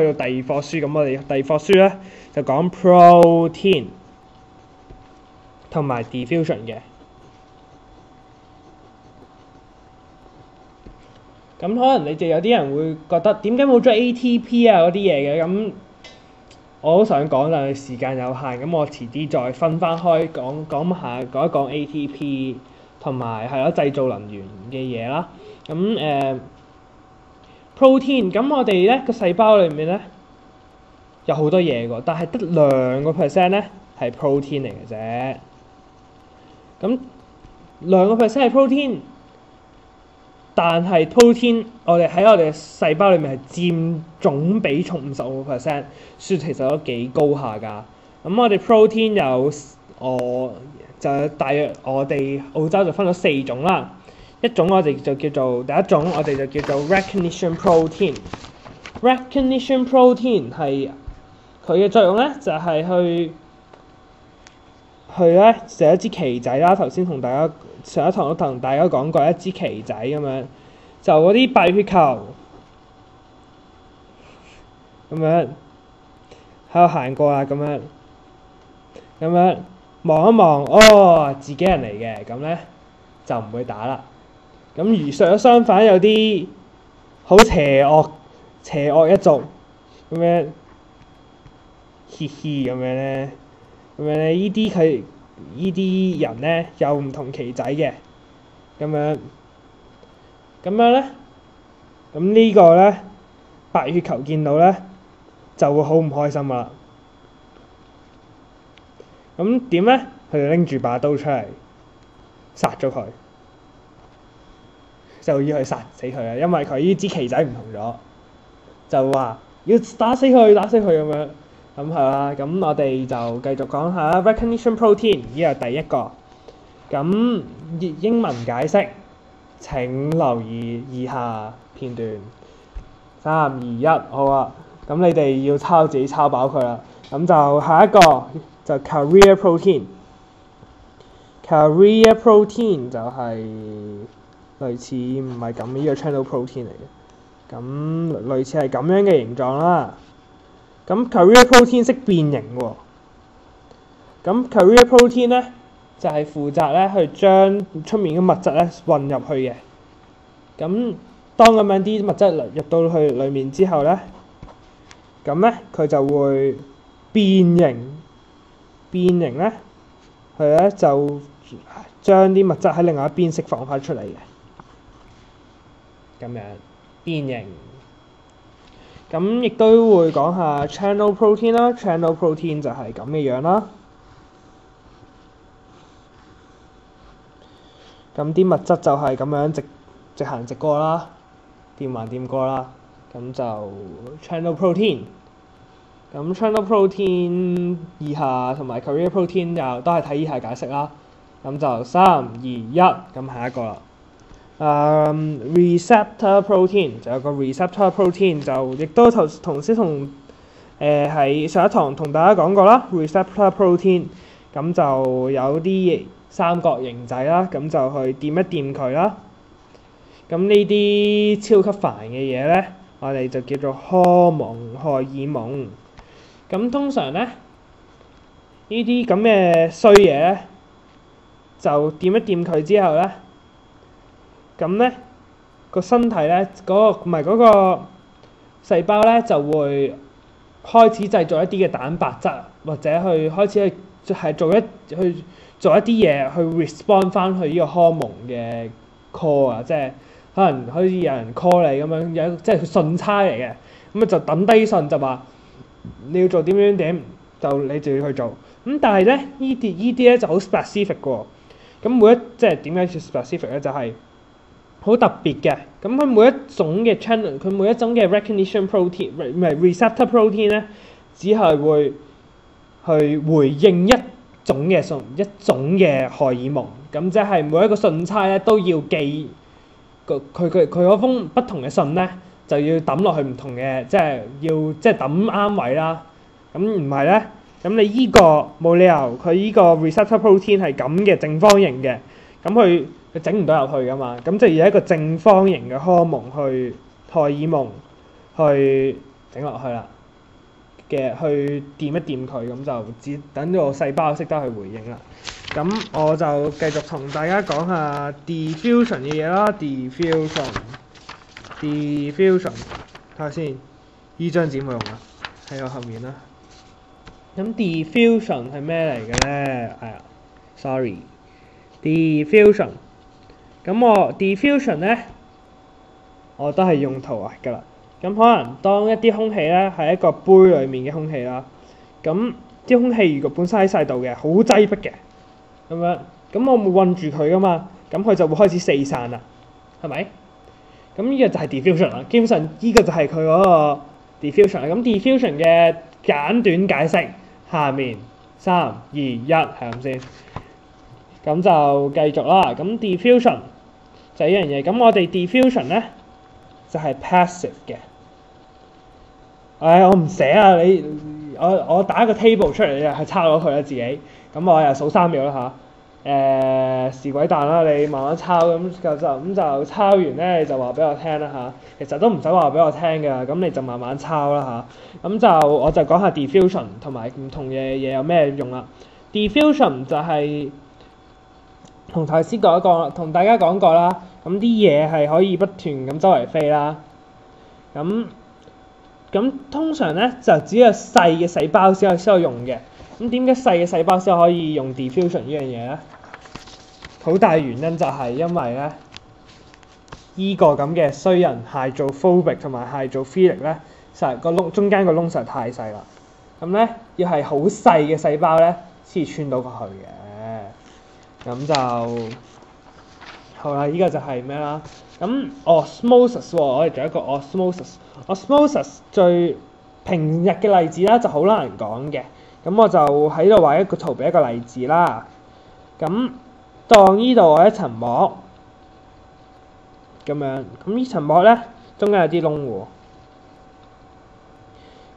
去到第二課書，咁我哋第二課書咧就講 protein 同埋 diffusion 嘅。咁可能你哋有啲人會覺得點解冇咗 ATP 啊嗰啲嘢嘅？咁我好想講，但係時間有限，咁我遲啲再分翻開講一講 ATP 同埋係咯製造能源嘅嘢啦。咁protein， 咁我哋咧個細胞裏面咧有好多嘢㗎，但係得2% 咧係 protein 嚟嘅啫。咁2% 係 protein。但係 protein， 我哋喺我哋嘅細胞裏面係佔總比重55%，所以其實都幾高下㗎。咁我哋 protein 就大約我哋澳洲就分咗4種啦。一種我哋就叫做第一種，我哋就叫做 recognition protein。recognition protein 係佢嘅作用咧，就係去咧就一支旗仔啦。頭先上一堂都同大家講過一支旗仔咁樣，就嗰啲白血球咁樣喺度行過啦，咁樣望一望，哦，自己人嚟嘅，咁咧就唔會打啦。咁如相反有啲好邪惡一族咁樣，嘻嘻咁樣咧，依啲人咧有唔同旗仔嘅，咁樣咧，咁呢個咧白血球見到咧就會好唔開心啦。咁點咧？佢就拎住把刀出嚟殺咗佢，就要去殺死佢啦。因為佢呢支旗仔唔同咗，就話要打死佢咁樣。咁係啦，咁我哋就繼續講下 recognition protein， 呢個第一個。咁英文解釋請留意以下片段。3、2、1，好啊！咁你哋要自己抄飽佢啦。咁就下一個就 carrier protein。carrier protein 就係類似唔係咁呢個 channel protein 嚟嘅，咁類似係咁樣嘅形狀啦。咁 carrier protein 識變形喎。咁 carrier protein 咧就係負責咧去將出面嘅物質咧混入去嘅。咁當咁樣啲物質入到去裡面之後咧，咁咧佢就會變形。咧，佢咧就將啲物質喺另外一邊釋放翻出嚟嘅。咁樣變形。咁亦都會講下 channel protein 啦。channel protein 就係咁嘅樣啦。咁啲物質就係咁樣直行直過啦，掂橫掂過啦。咁就 channel protein。咁 channel protein 以下同埋 carrier protein 又都係睇以下解釋啦。咁就3、2、1，咁下一個啦。receptor protein 就有個 receptor protein， 就亦都頭先喺上一堂同大家講過啦。receptor protein 咁就有啲三角形仔啦，咁就去掂一掂佢啦。咁呢啲超級煩嘅嘢咧，我哋就叫做荷爾蒙。咁通常咧呢啲咁嘅衰嘢咧，就掂一掂佢之後咧，咁咧個身體咧嗰個細胞咧就會開始製造一啲嘅蛋白質，或者開始做一啲嘢去 respond 翻去呢個荷爾蒙嘅 call 啊，即係可能好似有人 call 你咁樣，即係信差嚟嘅，咁就抌低信就話你要做點，就你就要去做。咁但係咧呢啲咧就好 specific 嘅喎。咁即係點解叫 specific 咧？就係好特別嘅。咁佢每一種嘅 channel， 佢每一種嘅 recognition protein 唔係 receptor protein 咧，只係會去回應一種嘅荷爾蒙。咁即係每一個信差咧都要寄佢嗰封不同嘅信咧，就要抌落去唔同嘅，即係抌啱位啦。咁唔係咧，咁你依個冇理由佢依個 receptor protein 係咁嘅正方形嘅，咁佢整唔到入去噶嘛。咁就要一個正方形嘅荷爾蒙去整落去啦嘅，去掂一掂佢，咁就只等個細胞識得去回應啦。咁我就繼續同大家講下 diffusion 嘅嘢啦。diffusion 睇下先，依張紙冇用啦，喺我後面啦。咁 diffusion 係咩嚟嘅咧？sorry，diffusion。咁我 diffusion 咧，我都係用圖畫㗎啦。咁可能當一啲空氣咧係一個杯裡面嘅空氣啦，咁啲空氣如果本身喺細度嘅，好擠迫嘅，咁樣，咁我會韞住佢㗎嘛，咁佢就會開始四散啦，係咪？咁呢個就係 diffusion 啦。基本上呢個就係佢嗰個 diffusion 啦。咁 diffusion 嘅簡短解釋，下面3、2、1係咁先。咁就繼續啦。咁 diffusion 就係呢樣嘢。咁我哋 diffusion 咧就係 passive 嘅。我唔寫啊，我打個 table 出嚟，你係抄咗佢啦自己。咁我又數3秒啦嚇。是鬼蛋啦，你慢慢抄咁就抄完咧，你就話俾我聽啦嚇。其實都唔使話俾我聽㗎，咁你就慢慢抄啦嚇。咁我就講下 diffusion 同埋唔同嘅嘢有咩用啦。diffusion 就係同頭先同大家講過啦。咁啲嘢係可以不斷咁周圍飛啦。咁通常咧就只有細嘅細胞先有用嘅。咁點解細嘅細胞先可以用 diffusion 呢樣嘢咧？好大原因就係因為咧，依個咁嘅衰人hydrophobic同埋hydrophilic咧，實個窿中間個窿實在太細啦。咁咧要係好細嘅細胞咧，先至穿到過去嘅。咁就好啦，依個就係咩啦？咁 osmosis 喎，我哋仲有一個 osmosis。osmosis 最平日嘅例子啦，就好難講嘅。咁我就喺度畫一個圖俾一個例子啦。咁當呢度我一層膜咁樣，咁呢層膜咧中間有啲窿喎。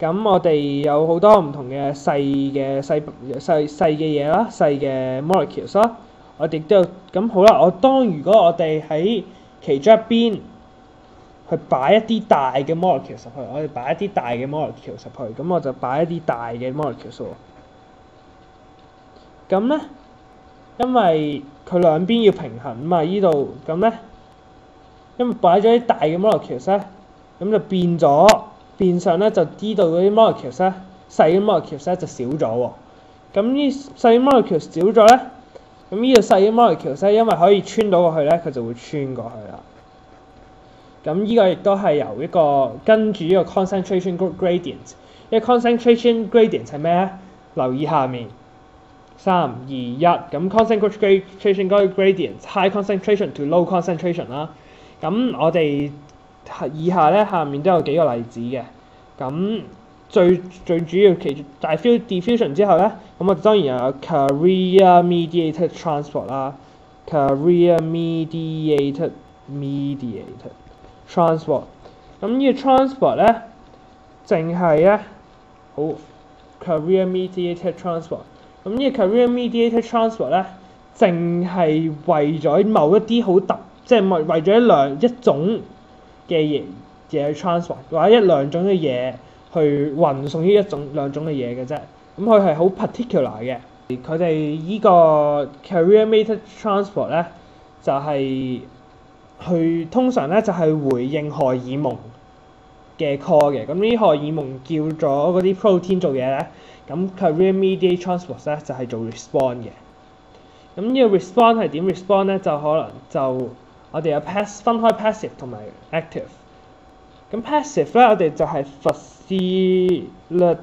咁我哋有好多唔同嘅細嘅嘢啦，細嘅 molecules 啦。我哋都有咁好啦。如果我哋喺其中一邊去擺一啲大嘅 molecule 入去，我哋擺一啲大嘅 molecule 入去，咁我就擺一啲大嘅 molecule 喎。咁咧，因為佢兩邊要平衡啊嘛，依度咁咧，因為擺咗啲大嘅 molecule 咧，咁就變相咧就依度嗰啲 molecule 咧，細嘅 molecule 咧就少咗喎。咁呢細 molecule 少咗咧，咁呢度細嘅 molecule 咧，因為可以穿到過去咧，佢就會穿過去啦。咁依個亦都係由一個跟住呢個 concentration gradient。呢個 concentration gradient 係咩咧？留意下面3、2、1。咁 concentration gradient high concentration to low concentration 啦。咁我哋以下咧下面都有幾個例子嘅。咁最主要大 diffusion 之後咧，咁我哋當然又有 carrier mediated transport 啦。carrier mediated transport。咁呢個 transport 咧，淨係咧好 carrier mediated transport。咁呢個 carrier mediated transport 咧，淨係為咗某一啲好即係為咗一種嘅嘢去 transport， 或者兩種嘅嘢去運送呢兩種嘅嘢嘅啫。咁佢係好 particular 嘅。佢哋依個 carrier mediated transport 咧，就係通常咧就係回應荷爾蒙嘅 call 嘅。咁呢啲荷爾蒙叫咗嗰啲 protein 做嘢咧，咁 carrier mediated transport 咧就係做 respond 嘅。咁呢個 respond 係點 respond 咧？就可能就我哋有分開 passive 同埋 active。咁 passive 咧，我哋就係 facilitated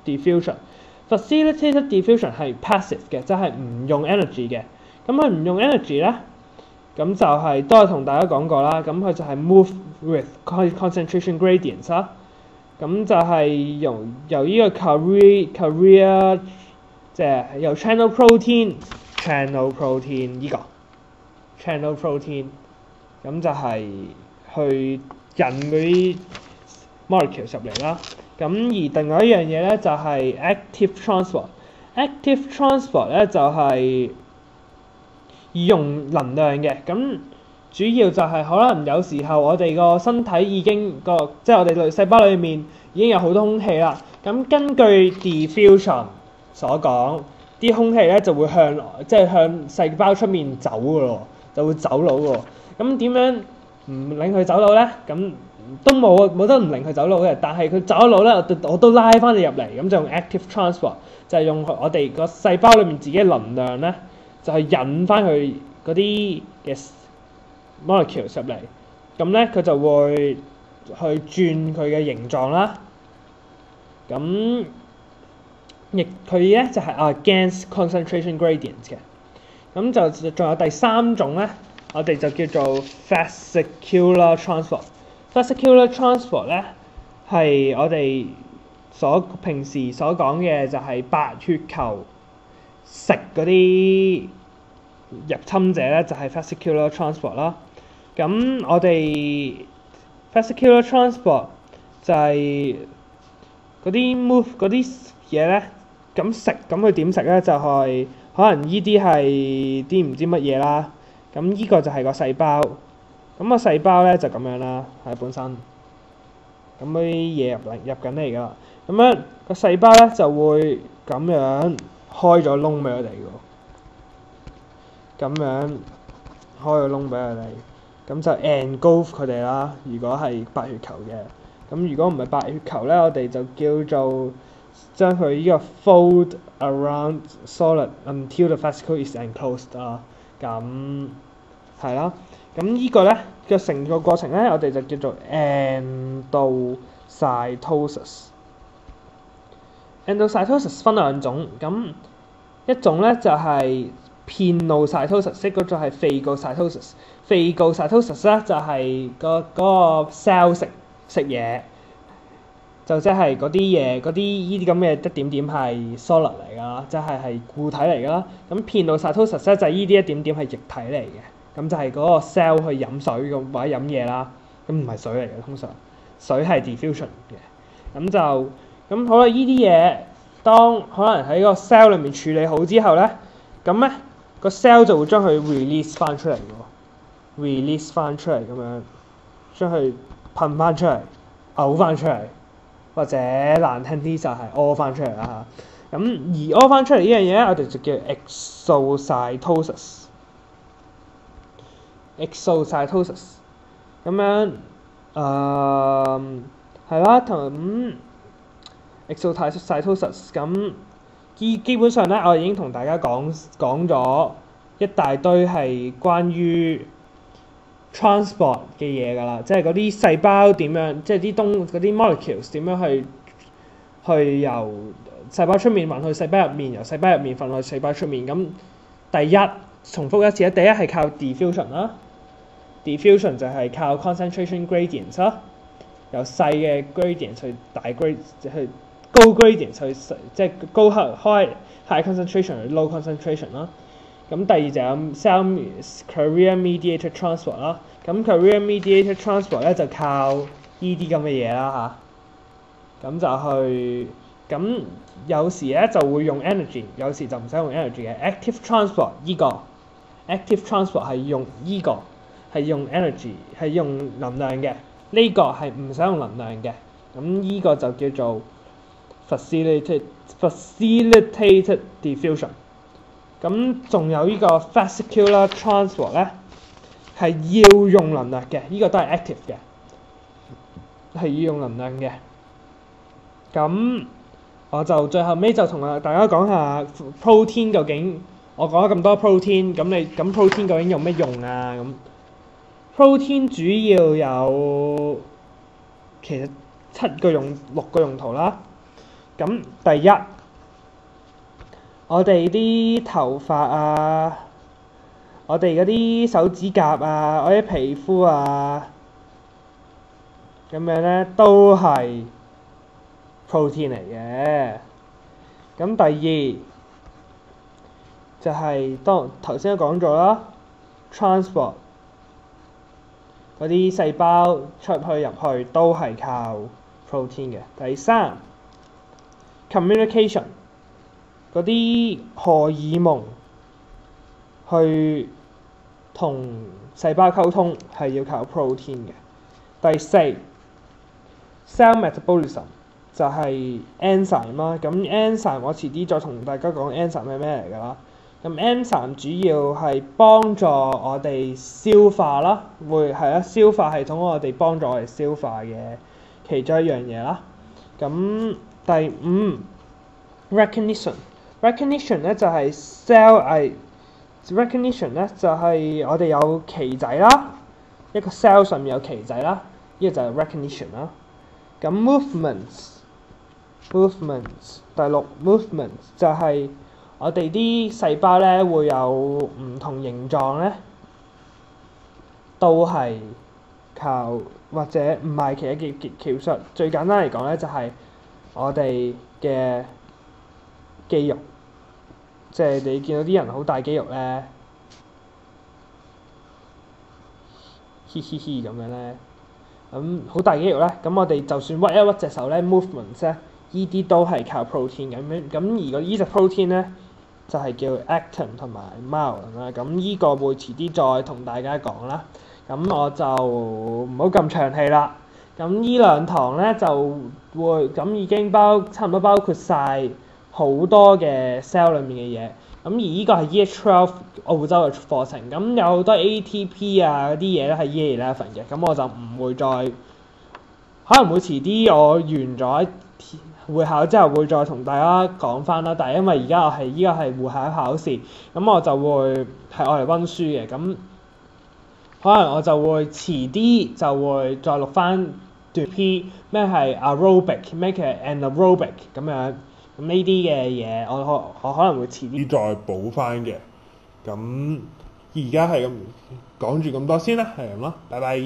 diffusion。facilitated diffusion 係 passive 嘅，即係唔用 energy 嘅。咁佢唔用 energy 咧，咁就係都係同大家講過啦。咁佢就係 move with concentration gradients 啦。咁就係由呢個 carrier 即係由 channel protein 呢個 channel protein， 咁就係去引嗰啲 molecules 入嚟啦。咁而另外一樣嘢咧就係 active transport。active transport 咧就係用能量嘅。咁主要就係可能有時候我哋個身體已經即係我哋細胞裏面已經有好多空氣啦。咁根據 diffusion 所講，啲空氣咧就會向細胞出面走嘅咯，就會走佬喎。咁點樣唔令佢走佬咧？咁都冇得唔令佢走佬嘅，但係佢走咗佬咧，我都拉翻你入嚟，咁就用 active transport， 就係用我哋個細胞裏面自己嘅能量咧，就係引翻佢嗰啲嘅 molecules 入嚟，咁咧佢就會去轉佢嘅形狀啦。咁佢咧就係 against concentration gradients 嘅。咁就仲有第三種咧，我哋就叫做 fascicular transport。fascicular transport 咧係我哋平時所講嘅就係白血球食嗰啲入侵者咧，就係 fascicular transport 啦。咁我哋 fascicular transport 就係嗰啲嘢咧，咁佢點食咧？就係可能依啲係啲唔知乜嘢啦。咁依個就係個細胞，咁個細胞咧就咁樣啦，係本身咁啲嘢入緊嚟㗎。咁樣個細胞咧就會咁樣開咗窿俾佢哋㗎，咁樣開咗窿俾佢哋，咁就 engulf 佢哋啦。如果係白血球嘅，咁如果唔係白血球咧，我哋就叫做將佢依個 fold around solid until the fascicle is enclosed 啦。咁係啦，咁依個咧嘅成個過程咧，我哋就叫做 endocytosis。endocytosis 分兩種，咁一種咧就係 pinocytosis， 一個就係 phagocytosis。phagocytosis 咧就係嗰個 cell 食嘢，就即係嗰啲嘢，嗰啲依啲咁嘅一點點係 solid 嚟㗎，即係固體嚟㗎啦。咁 pinocytosis 咧就係依啲一點點係液體嚟嘅，咁就係嗰個 cell 去飲水咁或者飲嘢啦。咁唔係水嚟嘅，通常水係 diffusion 嘅。咁好啦，依啲嘢當可能喺個 cell 裏面處理好之後咧，咁咧個 cell 就會將佢 release 翻出嚟喎，release 翻出嚟咁樣，將佢噴翻出嚟，嘔翻出嚟，或者難聽啲就係屙翻出嚟啦嚇。咁而屙翻出嚟呢樣嘢咧，我哋就叫 exocytosis。exocytosis 咁樣係啦，同exocytosis 咁基本上咧，我已經同大家講咗一大堆係關於 transport 嘅嘢㗎啦，即係嗰啲細胞點樣，即係嗰啲 molecules 點樣去由細胞出面運去細胞入面，由細胞入面運去細胞出面。咁第一重複一次啦，第一係靠 diffusion 啦。diffusion 就係靠 concentration gradients 啦，由細嘅 gradient 去大 gradient 去高 gradient 去即係高 high concentration 去 low concentration 啦。咁第二就有 cell carrier mediated transport 啦。咁 carrier mediated transport 咧就靠依啲咁嘅嘢啦嚇。咁有時咧就會用 energy， 有時就唔使用 energy 嘅。active transport active transport 係用係用 energy 係用能量嘅，呢個係唔使用能量嘅。咁呢個就叫做 facilitated diffusion。咁仲有呢個 fascicular transport 咧，係要用能量嘅，呢個都係 active 嘅，係要用能量嘅。咁我就最後尾就同大家講下 protein 究竟，我講咗咁多 protein， 咁 protein 究竟有咩用啊？咁 protein 主要有其實6個用途啦。咁第一，我哋啲頭髮啊，我哋嗰啲手指甲啊，我啲皮膚啊，咁樣咧都係 protein 嚟嘅。咁第二就係當頭先都講咗啦 ，transport 嗰啲細胞出去入去都係靠 protein 嘅。第三 communication 嗰啲荷爾蒙去同細胞溝通係要靠 protein 嘅。第四 cell metabolism 就係 enzyme 啦。咁 enzyme 我遲啲再同大家講 enzyme 係咩嚟㗎啦。咁 enzyme 主要係幫助我哋消化啦，消化系統我哋幫助我哋消化嘅其中一樣嘢啦。咁第五 recognition 咧就係 recognition 咧就係我哋有旗仔啦，一個 cell 上面有旗仔啦，呢個就係 recognition 啦。咁 movements 第六 movements 就係我哋啲細胞咧會有唔同形狀咧，都係靠或者唔係其實最簡單嚟講咧，就係我哋嘅肌肉，即係你見到啲人好大肌肉咧，嘻嘻嘻咁樣咧，咁好大肌肉咧，咁我哋就算屈一屈隻手咧 movements 咧，依啲都係靠 protein 咁樣。咁而個依隻 protein 咧就係叫 actin 同埋 myelin 啦。咁依個會遲啲再同大家講啦。咁我就唔好咁長氣啦。咁依兩堂咧就會咁已經差唔多包括晒好多嘅 cell 裡面嘅嘢。咁而依個係 Year 12澳洲嘅課程。咁有好多 ATP 啊嗰啲嘢咧係 Year 11嘅。咁我就唔會再，可能會遲啲我完咗會考之後會再同大家講翻啦。但係因為依家係會考考試，咁我就會係我嚟温書嘅。咁可能我就會遲啲就會再錄翻段 P 咩係 aerobic 咩嘅 anaerobic 咁樣。咁呢啲嘅嘢我可能會遲啲再補翻嘅。咁而家係咁講住咁多先啦，係咁咯，拜拜。